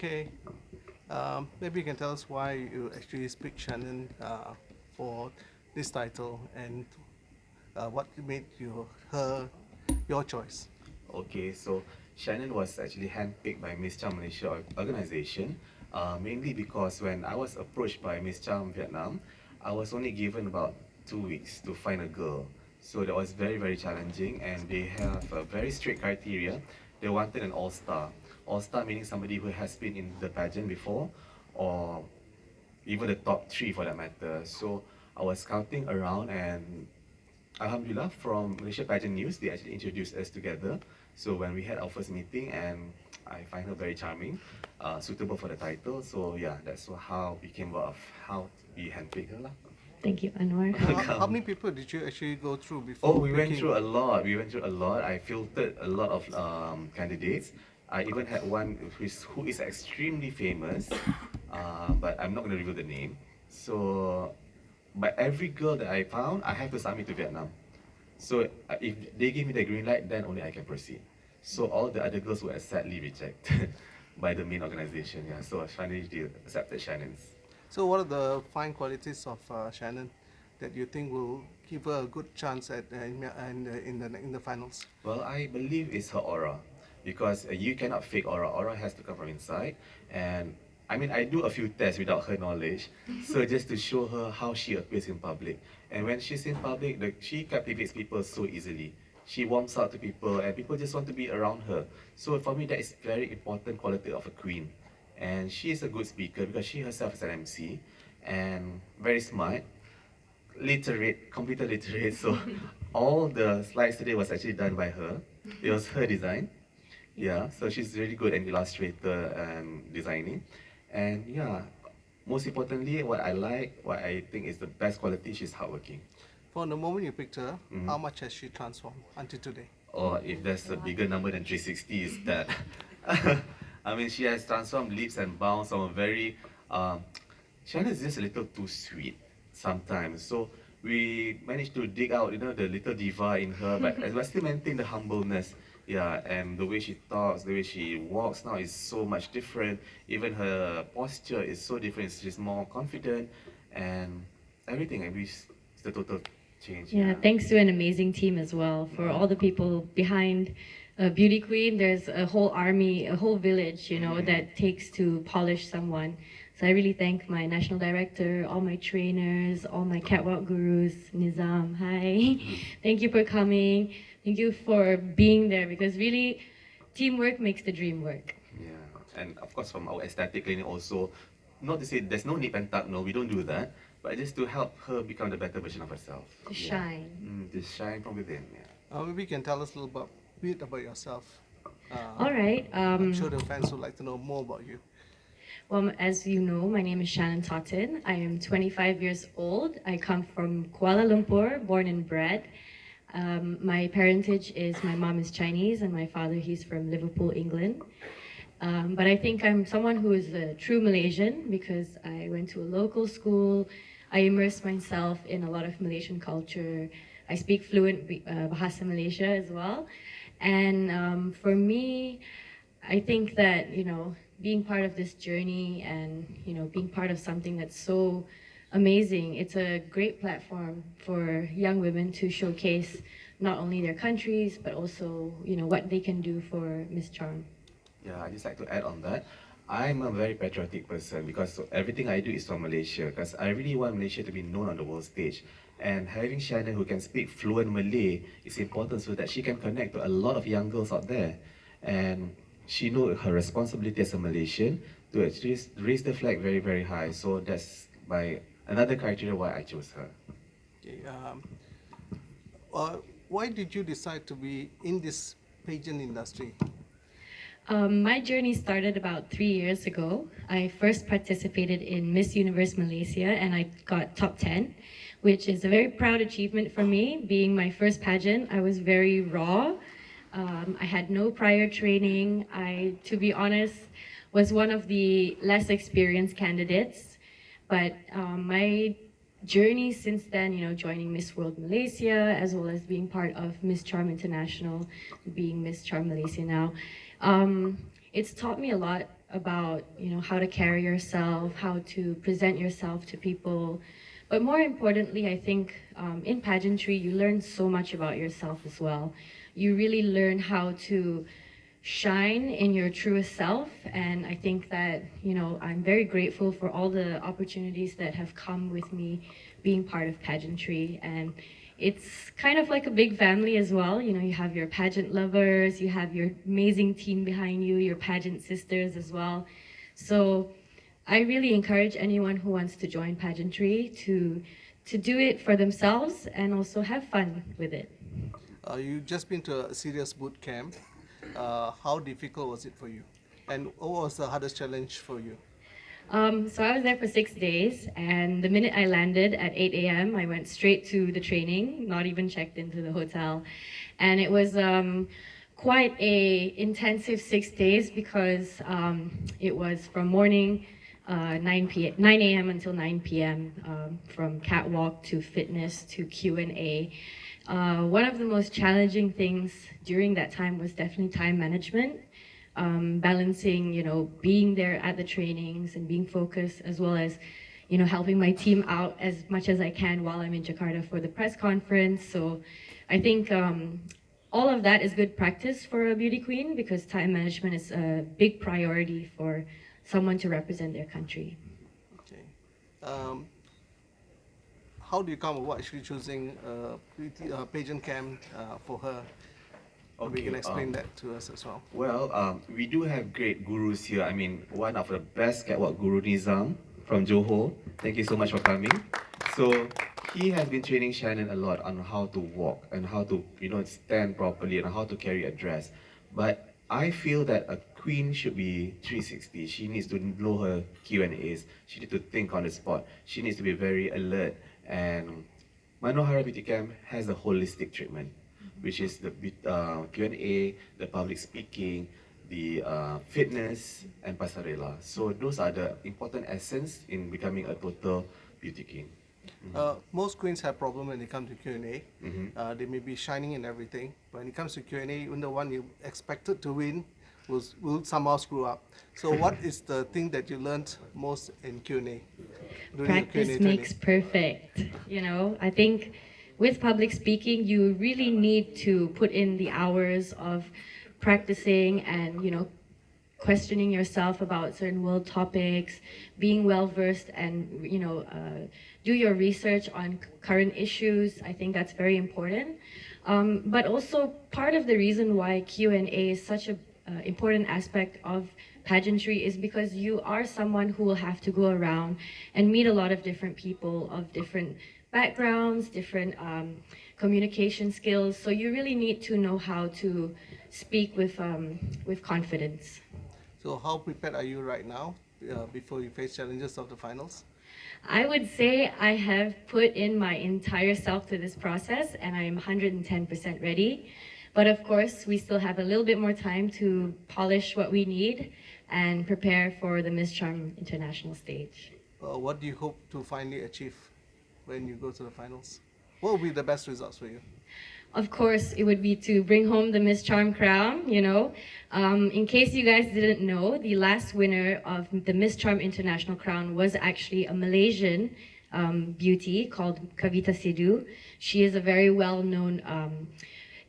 Okay. Maybe you can tell us why you actually picked Shannen for this title and what made her your choice. Okay, so Shannon was actually handpicked by Miss Charm Malaysia organization, mainly because when I was approached by Miss Charm Vietnam, I was only given about 2 weeks to find a girl. So that was very, very challenging, and they have a very strict criteria. They wanted an all-star. All-star meaning somebody who has been in the pageant before, or even the top three for that matter. So I was scouting around, and Alhamdulillah, from Malaysia Pageant News, they actually introduced us together. So when we had our first meeting, and I find her very charming, suitable for the title. So yeah, that's how we came about of how we handpicked her lah. Thank you, Anwar. How many people did you actually go through Oh, before we went picking? through a lot. We went through a lot. I filtered a lot of candidates. I even had one who is extremely famous, but I'm not going to reveal the name. So, but every girl that I found, I have to submit to Vietnam. So if they give me the green light, then only I can proceed. So all the other girls were sadly rejected by the main organization. Yeah. So finally they accepted Shannon's. So, what are the fine qualities of Shannen that you think will give her a good chance at in the finals? Well, I believe it's her aura, because you cannot fake aura. Aura has to come from inside. And I mean, I do a few tests without her knowledge, so just to show her how she appears in public. And when she's in public, she captivates people so easily. She warms out to people, and people just want to be around her. So for me, that is very important quality of a queen. And she is a good speaker because she herself is an MC and very smart, literate, computer literate. So all the slides today was actually done by her. It was her design. Yeah, so she's really good at illustrator and designing. And yeah, most importantly, what I think is the best quality, she's hardworking. From the moment you picked her, Mhm. how much has she transformed until today? Or if there's a bigger number than 360, is that I mean, she has transformed leaps and bounds from a very China is just a little too sweet sometimes. So we managed to dig out, the little diva in her, but as well still maintain the humbleness. Yeah, and the way she talks, the way she walks now is so much different. Even her posture is so different. She's more confident, and everything. I wish it's the total change. Yeah, Yeah. thanks to an amazing team as well for all the people behind Beauty Queen. There's a whole army, a whole village, that takes to polish someone. So I really thank my national director, all my trainers, all my catwalk gurus, Nizam. Hi, thank you for coming. Thank you for being there because really, teamwork makes the dream work. Yeah, and of course from our aesthetic clinic also, not to say there's no nip and tuck, no, we don't do that, but just to help her become the better version of herself. To Yeah. shine. To shine from within. Yeah. Maybe you can tell us a little bit about yourself. All right. I'm sure the fans would like to know more about you. Well, as you know, my name is Shannen Totten. I am 25 years old. I come from Kuala Lumpur, born and bred. My parentage is my mom is Chinese and my father, he's from Liverpool, England. But I think I'm someone who is a true Malaysian because I went to a local school. I immersed myself in a lot of Malaysian culture. I speak fluent Bahasa Malaysia as well. And for me, I think that, being part of this journey and, being part of something that's so amazing, it's a great platform for young women to showcase not only their countries, but also, what they can do for Miss Charm. Yeah, I just like to add on that. I'm a very patriotic person because everything I do is from Malaysia. Because I really want Malaysia to be known on the world stage. And having Shannon who can speak fluent Malay is important so that she can connect to a lot of young girls out there. And she knows her responsibility as a Malaysian to actually raise the flag very, very high. So that's another criteria why I chose her. Okay, uh, why did you decide to be in this pageant industry? My journey started about 3 years ago. I first participated in Miss Universe Malaysia and I got top 10, which is a very proud achievement for me. Being my first pageant, I was very raw. I had no prior training. To be honest, was one of the less experienced candidates. But my journey since then, joining Miss World Malaysia, as well as being part of Miss Charm International, being Miss Charm Malaysia now, it's taught me a lot about, how to carry yourself, how to present yourself to people. But more importantly, I think in pageantry, you learn so much about yourself as well. You really learn how to shine in your truest self. And I think that, I'm very grateful for all the opportunities that have come with me being part of pageantry. And it's kind of like a big family as well. You have your pageant lovers, you have your amazing team behind you, your pageant sisters as well. So I really encourage anyone who wants to join pageantry to do it for themselves and also have fun with it. You just been to a serious boot camp. How difficult was it for you? And what was the hardest challenge for you? So I was there for 6 days, and the minute I landed at 8 a.m., I went straight to the training, not even checked into the hotel. And it was quite a intensive 6 days because it was from morning 9 a.m. until 9 p.m. From catwalk to fitness to Q&A. One of the most challenging things during that time was definitely time management. Balancing, being there at the trainings and being focused, as well as, helping my team out as much as I can while I'm in Jakarta for the press conference. So I think all of that is good practice for a beauty queen because time management is a big priority for someone to represent their country. Okay. Um, how do you come about actually choosing pageant camp for her? Maybe you Okay. can explain that to us as well. Well, we do have great gurus here. I mean, one of the best catwalk guru, Nizam from Johor. Thank you so much for coming. So he has been training Shannen a lot on how to walk and how to, stand properly and how to carry a dress. But I feel that a queen should be 360. She needs to know her Q&As. She needs to think on the spot. She needs to be very alert. And Manohara Beauty Camp has a holistic treatment, which is the Q&A, the public speaking, the fitness, and pasarela. So those are the important essence in becoming a total beauty king. Most queens have problem when they come to Q&A. They may be shining and everything, but when it comes to Q&A, even the one you expected to win will somehow screw up. So what is the thing that you learned most in Q&A? During your Practice Q&A makes training? perfect. I think with public speaking, you really need to put in the hours of practicing and, questioning yourself about certain world topics, being well versed and, do your research on current issues. I think that's very important. But also part of the reason why Q&A is such a important aspect of pageantry is because you are someone who will have to go around and meet a lot of different people of different backgrounds, different communication skills. So you really need to know how to speak with confidence. So how prepared are you right now before you face challenges of the finals? I would say I have put in my entire self to this process and I am 110% ready. But of course, we still have a little bit more time to polish what we need and prepare for the Miss Charm International stage. What do you hope to finally achieve when you go to the finals? What will be the best results for you? Of course, it would be to bring home the Miss Charm crown. In case you guys didn't know, the last winner of the Miss Charm International crown was actually a Malaysian beauty called Kavita Sidhu. She is a very well-known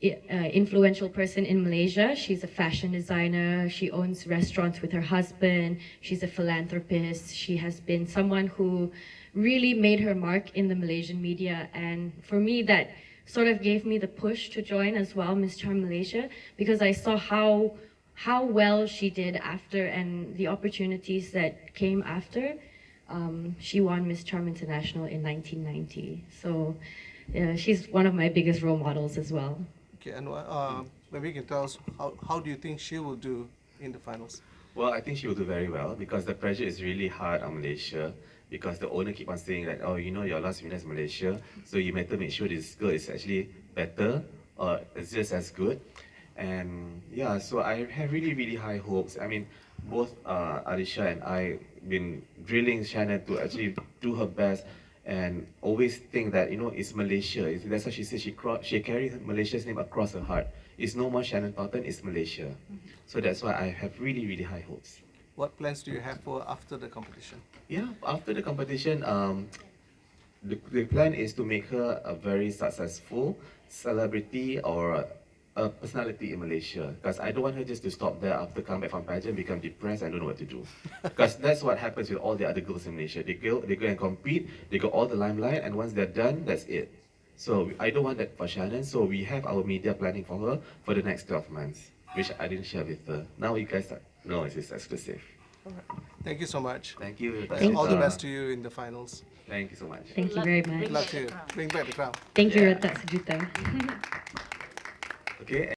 influential person in Malaysia. She's a fashion designer. She owns restaurants with her husband. She's a philanthropist. She has been someone who really made her mark in the Malaysian media. And for me, that sort of gave me the push to join as well Miss Charm Malaysia because I saw how well she did after and the opportunities that came after. She won Miss Charm International in 1990. So she's one of my biggest role models as well. Okay, and maybe you can tell us how do you think she will do in the finals? Well, I think she will do very well because the pressure is really hard on Malaysia because the owner keep on saying that, oh, your last winner is Malaysia, so you better make sure this girl is actually better or is just as good. And yeah, so I have really, really high hopes. I mean, both Arisha and I been drilling Shannen to actually do her best and always think that, it's Malaysia. That's why she says she carries Malaysia's name across her heart. It's no more Shannen Totten, it's Malaysia. So that's why I have really, really high hopes. what plans do you have for after the competition? Yeah, after the competition, the plan is to make her a very successful celebrity or a personality in Malaysia. Because I don't want her just to stop there after come back from pageant, become depressed and don't know what to do. Because that's what happens with all the other girls in Malaysia. They go and compete, they got all the limelight, and once they're done, that's it. So I don't want that for Shannen. So we have our media planning for her for the next 12 months, which I didn't share with her. Now you guys know it's exclusive. Thank you so much. Thank you. Thank All the you. best to you in the finals. Thank you so much. Thank you very Good much. luck to you. Bring back the crown. Thank you, Yeah. Rentak Sejuta. Okay.